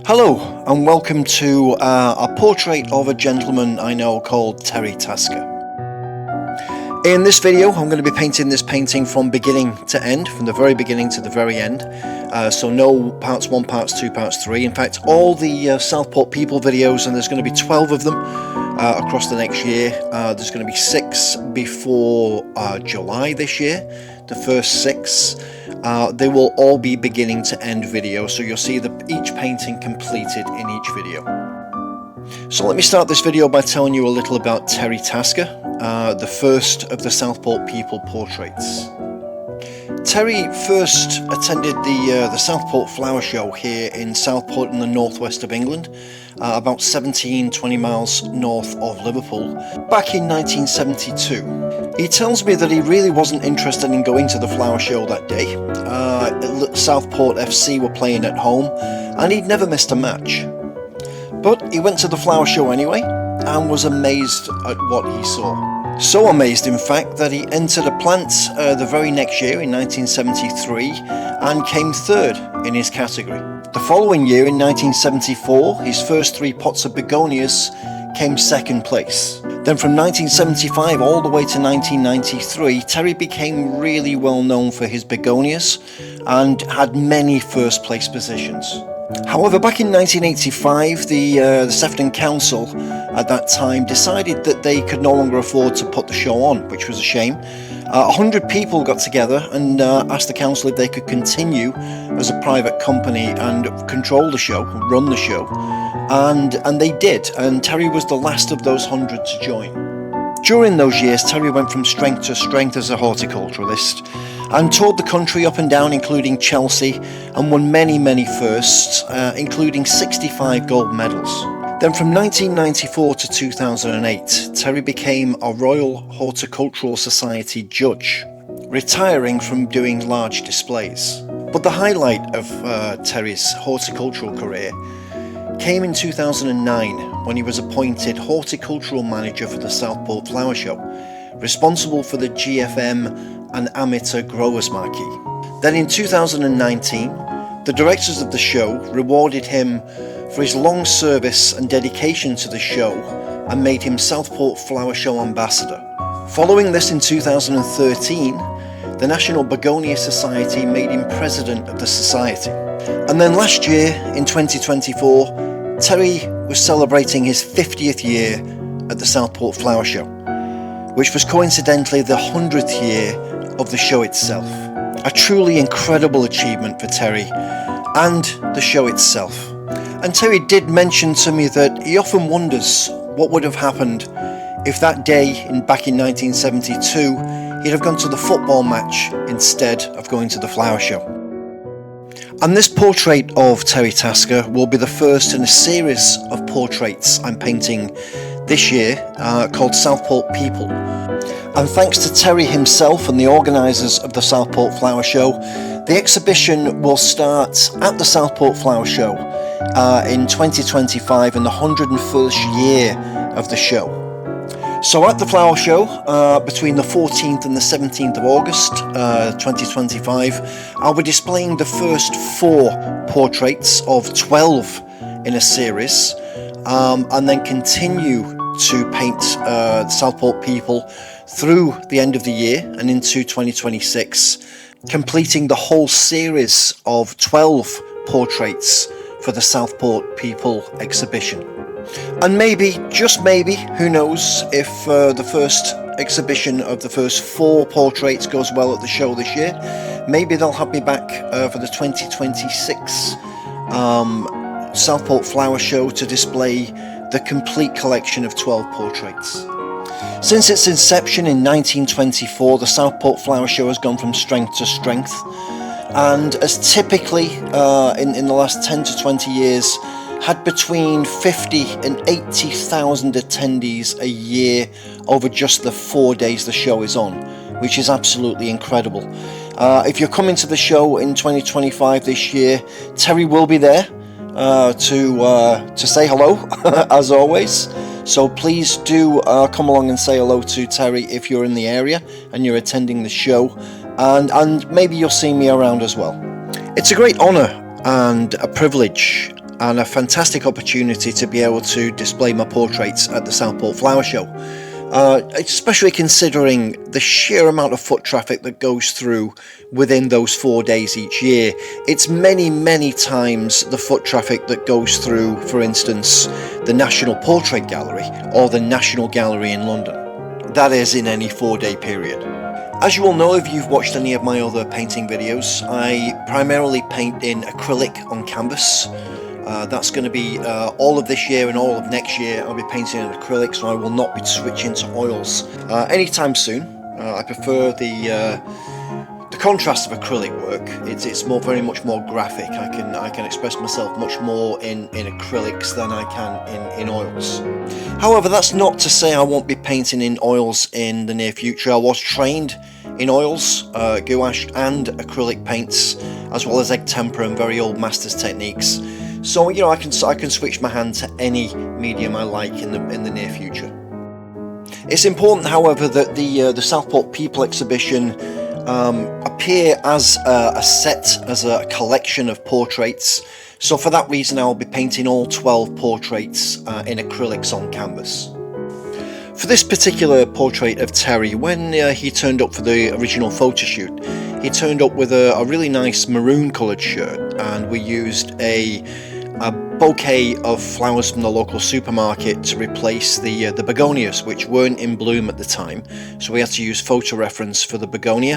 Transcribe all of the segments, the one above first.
Hello and welcome to a portrait of a gentleman I know called Terry Tasker. In this video I'm going to be painting this painting from beginning to end, from the very beginning to the very end. So no parts 1, parts 2, parts 3. In fact, all the Southport People videos, and there's going to be 12 of them across the next year. There's going to be 6 before July this year, the first 6. They will all be beginning to end videos, so you'll see each painting completed in each video. So let me start this video by telling you a little about Terry Tasker, the first of the Southport People portraits. Terry first attended the Southport Flower Show here in Southport in the northwest of England, about 17-20 miles north of Liverpool, back in 1972. He tells me that he really wasn't interested in going to the flower show that day. Southport FC were playing at home and he'd never missed a match. But he went to the flower show anyway and was amazed at what he saw. So amazed, in fact, that he entered a plant the very next year in 1973 and came third in his category. The following year in 1974, his first 3 pots of begonias came second place. Then from 1975 all the way to 1993, Terry became really well known for his begonias and had many first place positions. However, back in 1985, the Sefton Council at that time decided that they could no longer afford to put the show on, which was a shame. 100 people got together and asked the council if they could continue as a private company and control the show, run the show, and they did, and Terry was the last of those 100 to join. During those years, Terry went from strength to strength as a horticulturalist and toured the country up and down, including Chelsea, and won many firsts, including 65 gold medals. Then from 1994 to 2008, Terry became a Royal Horticultural Society judge, retiring from doing large displays. But the highlight of Terry's horticultural career came in 2009 when he was appointed horticultural manager for the Southport Flower Show, responsible for the GFM and amateur growers marquee. Then in 2019, the directors of the show rewarded him for his long service and dedication to the show and made him Southport Flower Show ambassador. Following this, in 2013, the National Begonia Society made him president of the society. And then last year, in 2024, Terry was celebrating his 50th year at the Southport Flower Show, which was coincidentally the 100th year of the show itself. A truly incredible achievement for Terry and the show itself. And Terry did mention to me that he often wonders what would have happened if that day back in 1972 he'd have gone to the football match instead of going to the flower show. And this portrait of Terry Tasker will be the first in a series of portraits I'm painting this year called Southport People. And thanks to Terry himself and the organisers of the Southport Flower Show, the exhibition will start at the Southport Flower Show in 2025, in the 101st year of the show. So at the flower show, between the 14th and the 17th of August 2025, I'll be displaying the first 4 portraits of 12 in a series, and then continue to paint the Southport People through the end of the year and into 2026, completing the whole series of 12 portraits for the Southport People exhibition. And maybe, just maybe, who knows, if the first exhibition of the first 4 portraits goes well at the show this year, maybe they'll have me back for the 2026 Southport Flower Show to display the complete collection of 12 portraits. Since its inception in 1924, the Southport Flower Show has gone from strength to strength, and as typically in the last 10 to 20 years had between 50 and 80,000 attendees a year over just the 4 days the show is on, which is absolutely incredible. If you're coming to the show in 2025 this year, Terry will be there to say hello as always. So please do come along and say hello to Terry if you're in the area and you're attending the show, and maybe you'll see me around as well. It's a great honour and a privilege and a fantastic opportunity to be able to display my portraits at the Southport Flower Show. Especially considering the sheer amount of foot traffic that goes through within those 4 days each year. It's many times the foot traffic that goes through, for instance, the National Portrait Gallery or the National Gallery in London. That is in any 4-day period. As you all know, if you've watched any of my other painting videos, I primarily paint in acrylic on canvas. That's going to be all of this year and all of next year. I'll be painting in acrylic, so I will not be switching to oils anytime soon. I prefer the contrast of acrylic work. It's very much more graphic. I can express myself much more in acrylics than I can in oils. However, that's not to say I won't be painting in oils in the near future. I was trained in oils, gouache and acrylic paints, as well as egg tempera and very old masters techniques. So I can switch my hand to any medium I like in the near future. It's important, however, that the Southport People exhibition appear as a set, as a collection of portraits. So for that reason, I'll be painting all 12 portraits in acrylics on canvas. For this particular portrait of Terry, when he turned up for the original photo shoot, he turned up with a really nice maroon coloured shirt, and we used a bouquet of flowers from the local supermarket to replace the begonias, which weren't in bloom at the time, so we had to use photo reference for the begonia.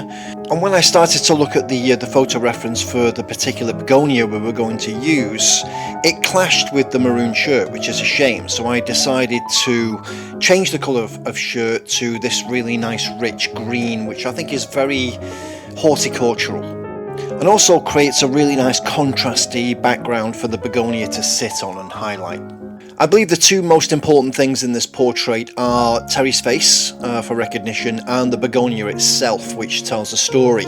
And when I started to look at the photo reference for the particular begonia we were going to use, it clashed with the maroon shirt, which is a shame, so I decided to change the colour of shirt to this really nice rich green, which I think is very horticultural, and also creates a really nice contrasty background for the begonia to sit on and highlight. I believe the two most important things in this portrait are Terry's face for recognition, and the begonia itself, which tells a story.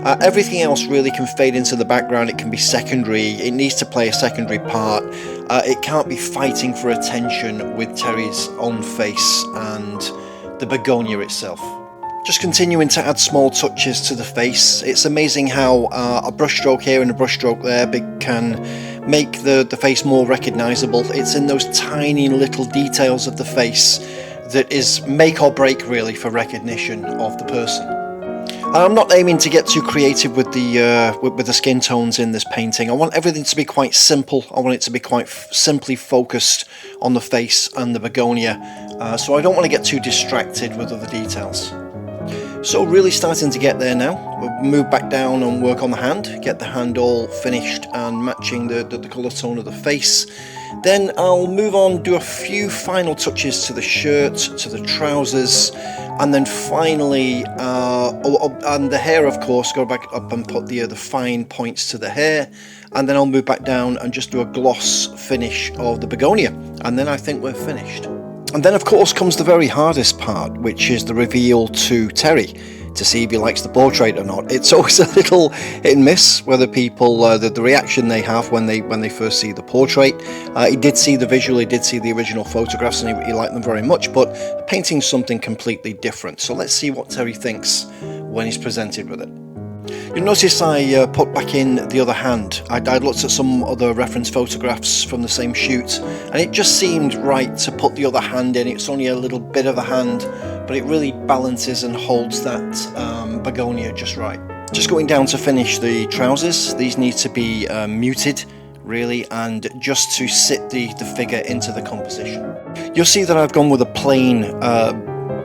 Everything else really can fade into the background. It can be secondary. It needs to play a secondary part. It can't be fighting for attention with Terry's own face and the begonia itself. Just continuing to add small touches to the face. It's amazing how a brushstroke here and a brushstroke there can make the face more recognisable. It's in those tiny little details of the face that is make or break really for recognition of the person. And I'm not aiming to get too creative with the skin tones in this painting. I want everything to be quite simple. I want it to be quite simply focused on the face and the begonia, so I don't want to get too distracted with other details. So really starting to get there now. We'll move back down and work on the hand, get the hand all finished and matching the colour tone of the face. Then I'll move on, do a few final touches to the shirt, to the trousers, and then finally, and the hair of course, go back up and put the fine points to the hair, and then I'll move back down and just do a gloss finish of the begonia, and then I think we're finished. And then of course comes the very hardest part, which is the reveal to Terry, to see if he likes the portrait or not. It's always a little hit and miss whether people, the reaction they have when they first see the portrait. He did see the visual, he did see the original photographs, and he liked them very much, but the painting's something completely different. So let's see what Terry thinks when he's presented with it. You'll notice I put back in the other hand. I looked at some other reference photographs from the same shoot, and it just seemed right to put the other hand in. It's only a little bit of a hand, but it really balances and holds that begonia just right. Just going down to finish the trousers. These need to be muted really, and just to sit the figure into the composition. You'll see that I've gone with a plain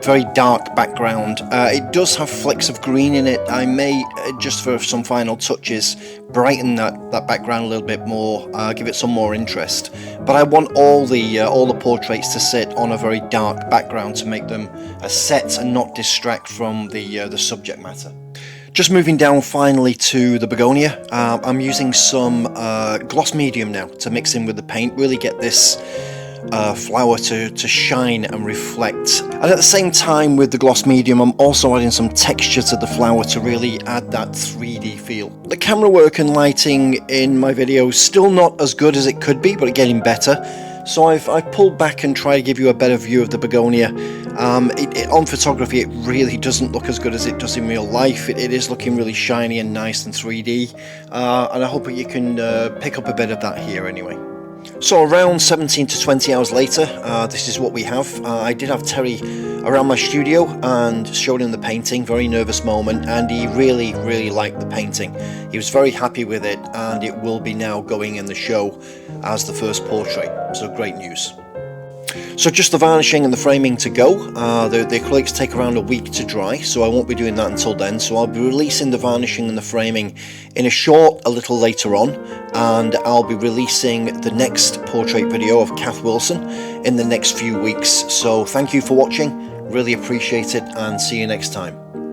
very dark background. It does have flecks of green in it. I may, just for some final touches, brighten that background a little bit more, give it some more interest. But I want all the portraits to sit on a very dark background to make them a set and not distract from the subject matter. Just moving down finally to the begonia. I'm using some gloss medium now to mix in with the paint, really get this flower to shine and reflect. And at the same time with the gloss medium, I'm also adding some texture to the flower to really add that 3D feel. The camera work and lighting in my videos still not as good as it could be, but getting better. So I've pulled back and tried to give you a better view of the begonia. On photography it really doesn't look as good as it does in real life. It is looking really shiny and nice and 3D, and I hope you can pick up a bit of that here anyway. So around 17 to 20 hours later, this is what we have. I did have Terry around my studio and showed him the painting, very nervous moment, and he really liked the painting. He was very happy with it, and it will be now going in the show as the first portrait, so great news. So just the varnishing and the framing to go. The acrylics take around a week to dry, so I won't be doing that until then. So I'll be releasing the varnishing and the framing in a short a little later on, and I'll be releasing the next portrait video of Kath Wilson in the next few weeks. So thank you for watching, really appreciate it, and see you next time.